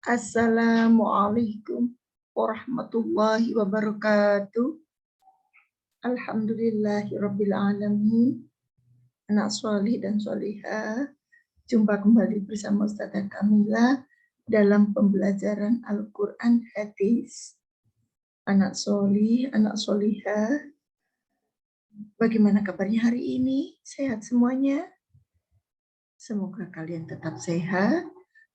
Assalamualaikum warahmatullahi wabarakatuh. Alhamdulillahirabbil alamin. Anak solih dan solihah, jumpa kembali bersama Ustazah Kamila dalam pembelajaran Al-Quran Hadis. Anak solih, anak solihah, bagaimana kabarnya hari ini? Sehat semuanya? Semoga kalian tetap sehat,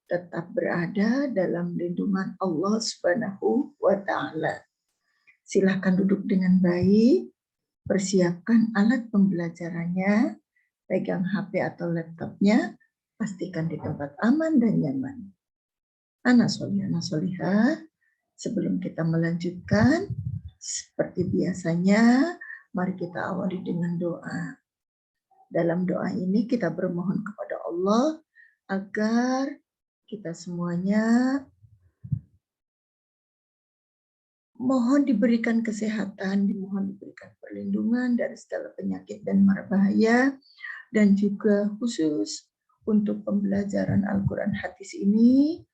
tetap berada dalam lindungan Allah Subhanahu wa Ta'ala. Silakan duduk dengan baik, persiapkan alat pembelajarannya, pegang HP atau laptopnya, pastikan di tempat aman dan nyaman. Anak solih, anak solihah, sebelum kita melanjutkan, seperti biasanya, mari kita awali dengan doa. Dalam doa ini kita bermohon kepada Allah agar kita semuanya mohon diberikan kesehatan, dimohon diberikan perlindungan dari segala penyakit dan mara bahaya, dan juga khusus untuk pembelajaran Al-Quran Hadis ini,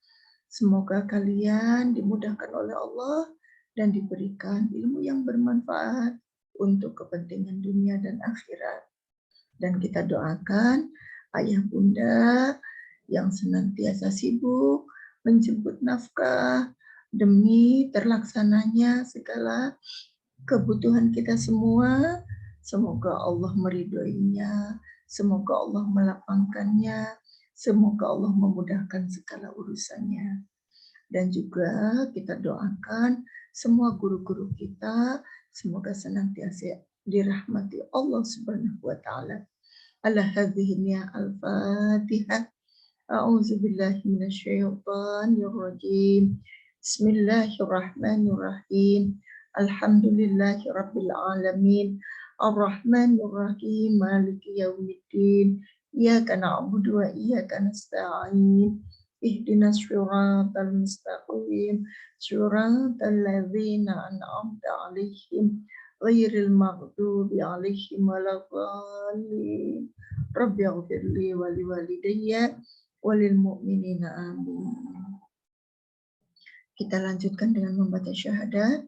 semoga kalian dimudahkan oleh Allah dan diberikan ilmu yang bermanfaat untuk kepentingan dunia dan akhirat. Dan kita doakan ayah bunda yang senantiasa sibuk menjemput nafkah demi terlaksananya segala kebutuhan kita semua. Semoga Allah meridhoinya, semoga Allah melapangkannya, semoga Allah memudahkan segala urusannya. Dan juga kita doakan semua guru-guru kita, semoga senantiasa dirahmati Allah Subhanahu wa Ta'ala. Ala hadhihi al-Fatihah. A'udzu billahi minasyaitonir rajim. Bismillahirrahmanirrahim. Alhamdulillahirabbil alamin. Arrahmanir rahim. Maliki yaumiddin. Iyyaka na'budu wa iyyaka nasta'in. Ihdinas siratal mustaqim. Siratal ladzina an'amta 'alaihim ghairil maghdubi 'alaihim waladdallin. Rabbi ighfirli wa liwalidayya walil mu'minina amin. Kita lanjutkan dengan membaca syahadat.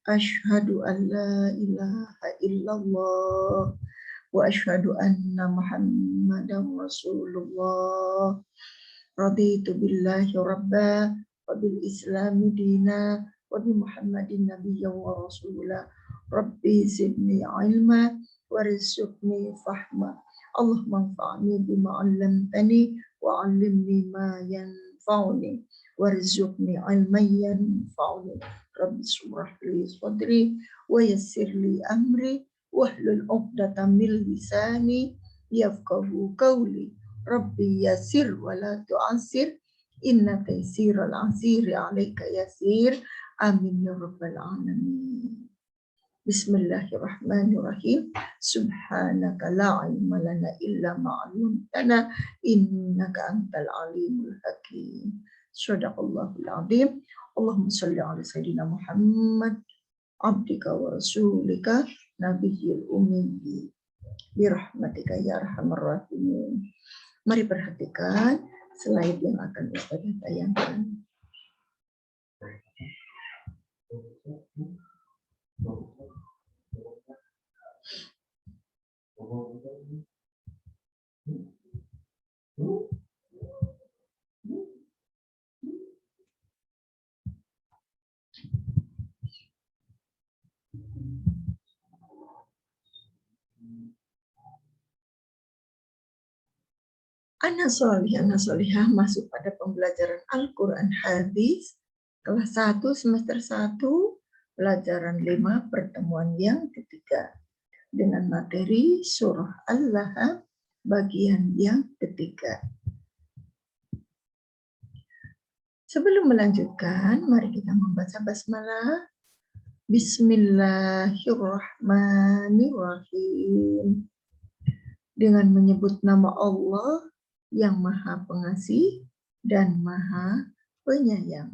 Asyhadu an la ilaha illallah wa asyhadu anna Muhammadar Rasulullah. Raditu billahi rabba wa bil islami dina wa bi Muhammadin nabiyya wa rasulah. Rabbi zidni ilma warzuqni fahma. Allahumma anfa'ni bima 'allamtani wa 'allimni ma yanfa'uni warzuqni 'ilman yanfa'uni. Rabbi shrah li sadri wa yassir li amri wahlul 'uqdatam min lisani yafqahu qawli. Rabbi yassir wa la tu'assir, inna taysiral 'asiri 'alaika yasir. Amin ya rabbal alamin. Bismillahirrahmanirrahim. Subhanaka la ilma lana illa ma 'allamtana innaka antal alimul hakim. Shadaqallahul azim. Allahumma shalli ala sayyidina Muhammad abdika wa rasulika nabiyyil ummi birahmatika ya arhamar rahimin. Mari perhatikan slide yang akan Ustazah tayangkan. Anak solih, anak solihah masuk pada pembelajaran Al-Quran Hadis kelas 1 semester 1 pelajaran 5 pertemuan yang ketiga dengan materi surah Al-Lahab bagian yang ketiga. Sebelum melanjutkan, mari kita membaca basmalah. Bismillahirrahmanirrahim. Dengan menyebut nama Allah yang Maha Pengasih dan Maha Penyayang.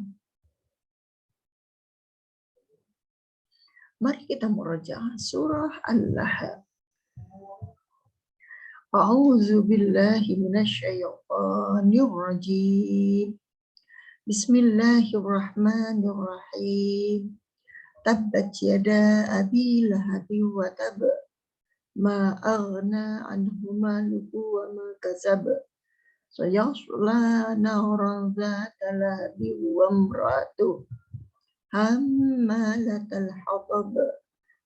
Mari kita murojaah surah Al-Lahab. A'udzu billahi minasyaitonir rajim. Bismillahirrahmanirrahim. Tabbat yada abi lahabi wa tab. Ma aghna anhu maluhu wa ma kasab. Sayasla naran zata lahabi wa imra'atuh hammalatal hatab.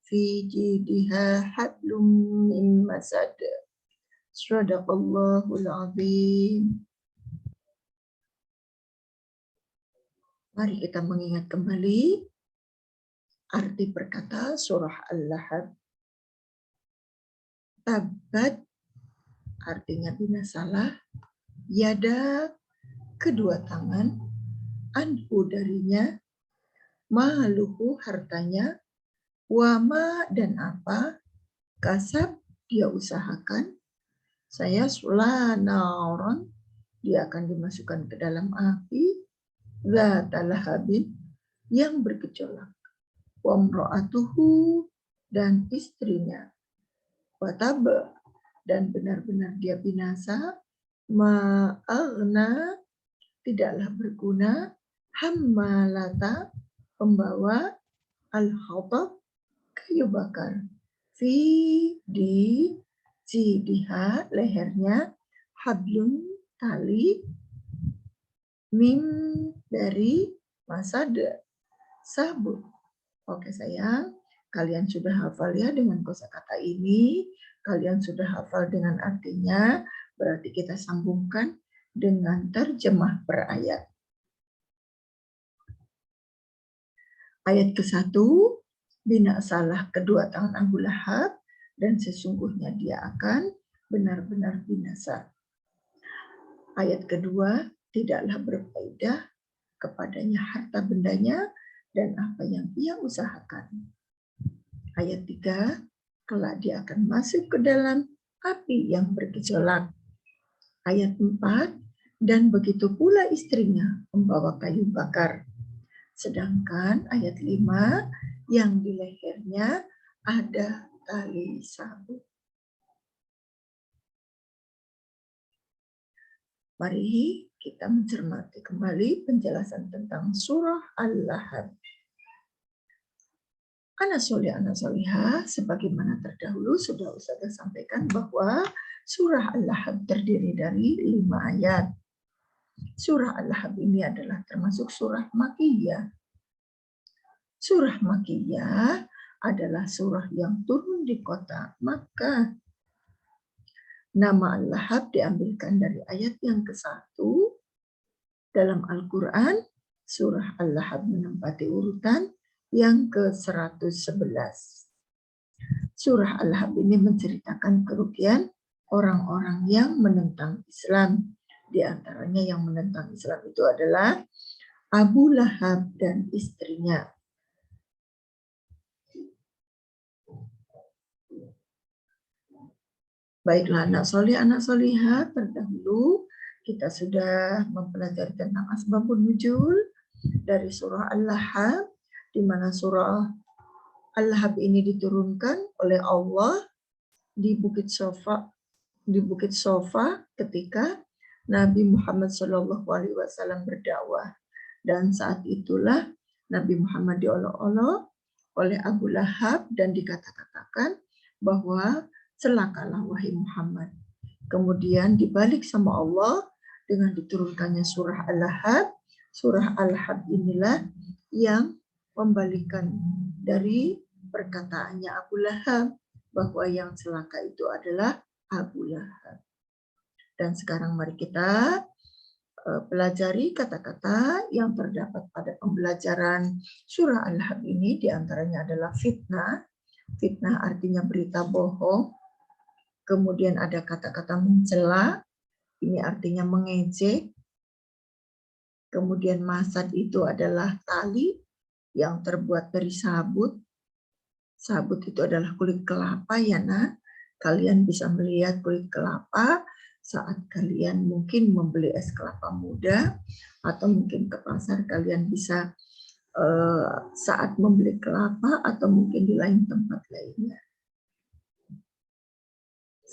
Fi jidiha hablum min masad. Sadaqallahul azim. Mari kita mengingat kembali arti perkata surah Al-Lahab. Tabat artinya binasalah, yada kedua tangan, anhu darinya, maluhu hartanya, wama dan apa, kasab dia usahakan, saya sulanaron dia akan dimasukkan ke dalam api, zatalahabin yang bergejolak, wamro'atuhu dan istrinya, watab dan benar-benar dia binasa, ma'agna tidaklah berguna, hammalata pembawa, al-hatab kayu bakar, fi di jidiha lehernya, hablum tali, mim dari masad sabun. Oke sayang, kalian sudah hafal ya dengan kosakata ini, kalian sudah hafal dengan artinya, berarti kita sambungkan dengan terjemah per ayat. Ayat ke-1, bina salah kedua tangan Abu Lahab, dan sesungguhnya dia akan benar-benar binasa. Ayat kedua, tidaklah berfaedah kepadanya harta bendanya dan apa yang ia usahakan. Ayat 3, kelak dia akan masuk ke dalam api yang bergejolak. Ayat 4, dan begitu pula istrinya membawa kayu bakar. Sedangkan ayat 5, yang di lehernya ada tali sabun. Mari kita mencermati kembali penjelasan tentang surah Al-Lahab. Anak solihah, sebagaimana terdahulu sudah Ustazah sampaikan bahwa surah Al-Lahab terdiri dari 5 ayat. Surah Al-Lahab ini adalah termasuk surah Makkiyah. Surah Makkiyah adalah surah yang turun di kota Makkah. Nama Al-Lahab diambilkan dari ayat yang ke-1 dalam Al-Quran. Surah Al-Lahab menempati urutan yang ke-111. Surah Al-Lahab ini menceritakan kerugian orang-orang yang menentang Islam. Di antaranya yang menentang Islam itu adalah Abu Lahab dan istrinya. Baiklah anak solihah, terdahulu kita sudah mempelajari tentang asbabun nuzul dari surah Al-Lahab, di mana surah Al-Lahab ini diturunkan oleh Allah di Bukit Sofa ketika Nabi Muhammad SAW berdakwah, dan saat itulah Nabi Muhammad diolok-olok oleh Abu Lahab dan dikata-katakan bahwa celakalah wahai Muhammad. Kemudian dibalik sama Allah dengan diturunkannya surah Al-Lahab. Surah Al-Lahab inilah yang membalikan dari perkataannya Abu Lahab bahwa yang celaka itu adalah Abu Lahab. Dan sekarang mari kita pelajari kata-kata yang terdapat pada pembelajaran surah Al-Lahab ini. Di antaranya adalah fitnah. Fitnah artinya berita bohong. Kemudian ada kata-kata mencela, ini artinya mengejek. Kemudian masad itu adalah tali yang terbuat dari sabut. Sabut itu adalah kulit kelapa ya nak. Kalian bisa melihat kulit kelapa saat kalian mungkin membeli es kelapa muda, atau mungkin ke pasar kalian bisa saat membeli kelapa, atau mungkin di lain tempat lainnya.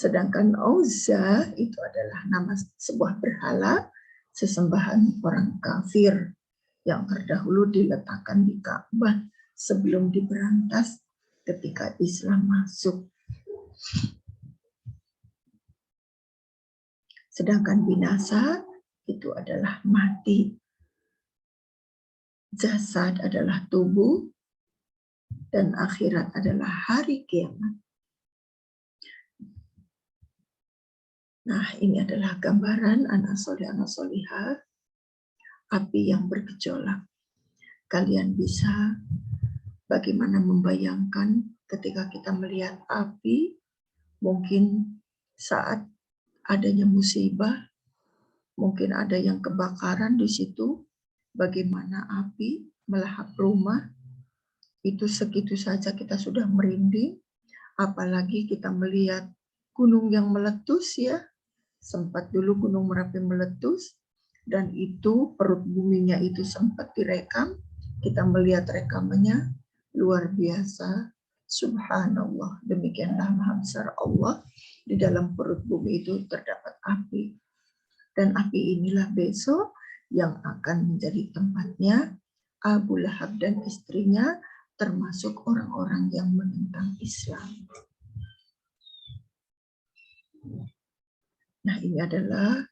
Sedangkan Uzza itu adalah nama sebuah berhala, sesembahan orang kafir. yang terdahulu diletakkan di Ka'bah sebelum diberantas ketika Islam masuk. Sedangkan binasa itu adalah mati. Jasad adalah tubuh, dan akhirat adalah hari kiamat. Nah, ini adalah gambaran anak soleh, anak solihah, api yang bergejolak. Kalian bisa bagaimana membayangkan ketika kita melihat api, mungkin saat adanya musibah, mungkin ada yang kebakaran di situ, bagaimana api melahap rumah, itu segitu saja kita sudah merinding, apalagi kita melihat gunung yang meletus ya, sempat dulu Gunung Merapi meletus, dan itu perut buminya itu sempat direkam, kita melihat rekamannya, luar biasa, subhanallah, demikianlah maha besar Allah, di dalam perut bumi itu terdapat api. Dan api inilah besok yang akan menjadi tempatnya Abu Lahab dan istrinya, termasuk orang-orang yang menentang Islam. Nah, ini adalah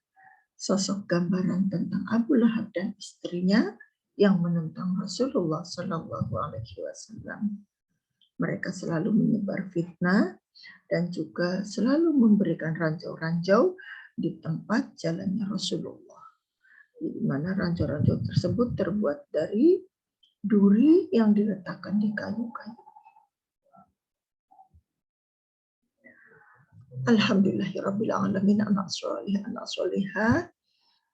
sosok gambaran tentang Abu Lahab dan istrinya yang menentang Rasulullah Shallallahu Alaihi Wasallam. Mereka selalu menyebar fitnah dan juga selalu memberikan ranjau-ranjau di tempat jalannya Rasulullah, di mana ranjau-ranjau tersebut terbuat dari duri yang diletakkan di kayu-kayu. Alhamdulillahirrabbilalamin, anak soleh, anak solehah.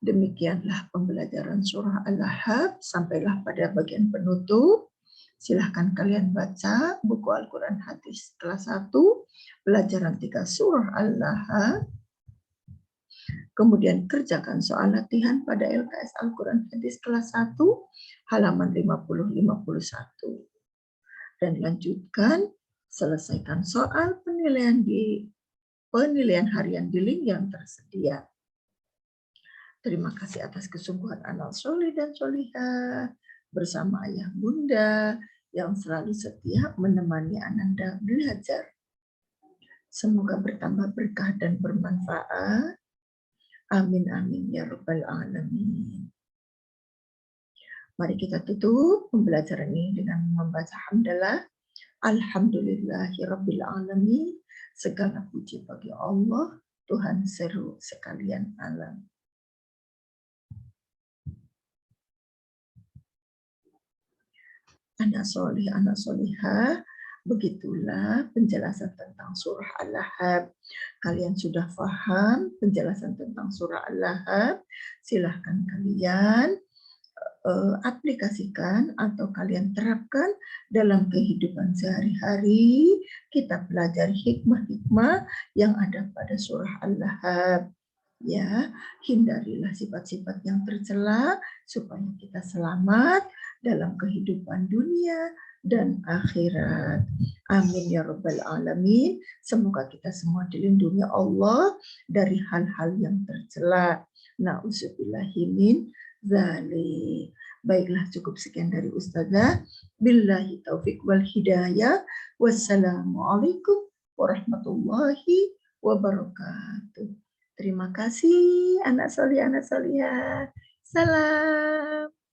Demikianlah pembelajaran surah Al-Lahab, sampailah pada bagian penutup. Silahkan kalian baca buku Al-Quran Hadis kelas 1, pelajaran 3 surah Al-Lahab. Kemudian kerjakan soal latihan pada LKS Al-Quran Hadis kelas 1, halaman 50-51. Dan lanjutkan, selesaikan soal penilaian harian di link yang tersedia. Terima kasih atas kesungguhan anak soleh dan solihah bersama ayah bunda yang selalu setia menemani Ananda belajar. Semoga bertambah berkah dan bermanfaat. Amin amin ya rabbal alamin. Mari kita tutup pembelajaran ini dengan membaca hamdalah. Alhamdulillahirabbil alamin. Segala puji bagi Allah, Tuhan seru sekalian alam. Anak soleh, anak solihah, begitulah penjelasan tentang surah Al-Lahab. Kalian sudah paham penjelasan tentang surah Al-Lahab? Silahkan kalian aplikasikan atau kalian terapkan dalam kehidupan sehari-hari. Kita pelajari hikmah-hikmah yang ada pada surah Al-Lahab. Ya, hindarilah sifat-sifat yang tercela supaya kita selamat dalam kehidupan dunia dan akhirat. Amin ya rabbal alamin. Semoga kita semua dilindungi Allah dari hal-hal yang tercela. Na'udzubillahi min dzalik. Baiklah, cukup sekian dari Ustazah. Billahi taufik wal hidayah. Wassalamualaikum warahmatullahi wabarakatuh. Terima kasih anak soleh, anak solihah. Salam.